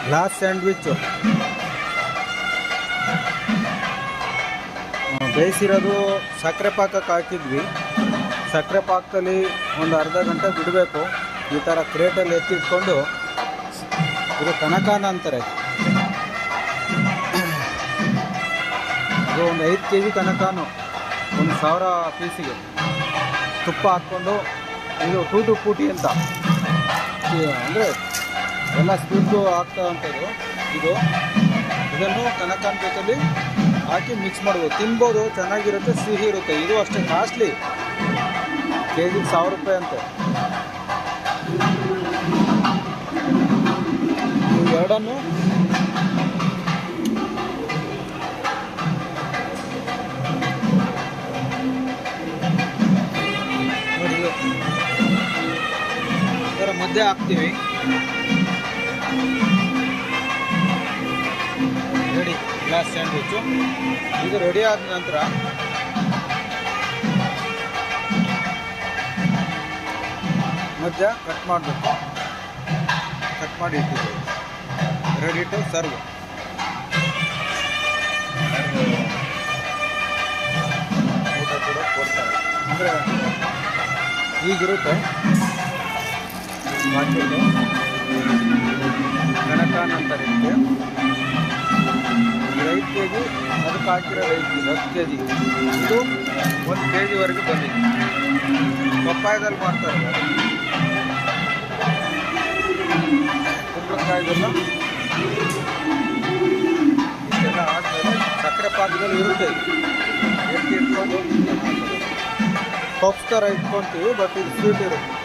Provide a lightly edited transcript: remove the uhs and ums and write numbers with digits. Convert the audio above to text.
Glass sandwich ಬೇಯಿಸಿರೋದು ಸಕ್ಕರೆ ಪಾಕಕ್ಕೆ ಹಾಕಿದ್ವಿ. ಸಕ್ಕರೆ ಪಾಕದಲ್ಲಿ ಒಂದು ಅರ್ಧ ಗಂಟೆ ಬಿಡಬೇಕು. ಈ ಥರ ಕ್ರೇಟಲ್ಲಿ ಎತ್ತಿಟ್ಕೊಂಡು, ಇದು ಕನಕಾನ ಅಂತಾರೆ. ಇದು ಒಂದು 5 kg ಕನಕಾನು, 1000 ಪೀಸಿಗೆ ತುಪ್ಪ ಹಾಕ್ಕೊಂಡು, ಇದು ಟೂಟು ಪೂಟಿ ಅಂತ ಅಂದರೆ ಎಲ್ಲ ಸ್ವೀಟು ಆಗ್ತಾ ಅಂಥದ್ದು. ಇದನ್ನು ಕನಕಾನ್ ಜೊತೆಲಿ ಹಾಕಿ ಮಿಕ್ಸ್ ಮಾಡ್ಬೋದು, ತಿನ್ಬೋದು, ಚೆನ್ನಾಗಿರುತ್ತೆ, ಸಿಹಿ ಇರುತ್ತೆ. ಇದು ಅಷ್ಟೇ ಕಾಸ್ಟ್ಲಿ, ಕೆಜಿಗೆ 1000 ರೂಪಾಯಿ ಅಂತೆ. ಎರಡನ್ನು ನೋಡಿ ಇದರ ಮುದ್ದೆ ಹಾಕ್ತೀವಿ. Ready glass sandwich. ಇದು ರೆಡಿ ಆದ ನಂತರ ಮಧ್ಯ ಕಟ್ ಮಾಡಬೇಕು. ಕಟ್ ಮಾಡಿ ಇಟ್ಟಿದ್ದೀವಿ, ರೆಡಿ ಟು ಸರ್ವ್. ಊಟ ಕೂಡ ಕೊಡ್ತಾರೆ, ಅಂದರೆ ಈಗಿರುತ್ತೆ. ಬಾಕಿದು ಕನಕಾನ್ ಅಂತಾರೆ ಇದಕ್ಕೆ. 5 kg, ಅದಕ್ಕೆ ಹಾಕಿರೋ 10 kg. ಇದು 1 kgವರೆಗೆ ಬಂದಿದೆ. ಪಪ್ಪಾಯದಲ್ಲಿ ಮಾಡ್ತಾರೆ, ಕುಂಬಳಕಾಯಿದೆಲ್ಲ ಇಷ್ಟೆಲ್ಲ ಆದಮೇಲೆ ಸಕ್ಕರೆ ಪಾಕದಲ್ಲಿ ಇರುತ್ತೆ. ಎತ್ತಿ ಇಟ್ಕೊಂಡು ಪಫ್ ಥರ ಇಟ್ಕೊತೀವಿ, ಬಟ್ ಇದು ಸ್ವೀಟ್ ಇರುತ್ತೆ.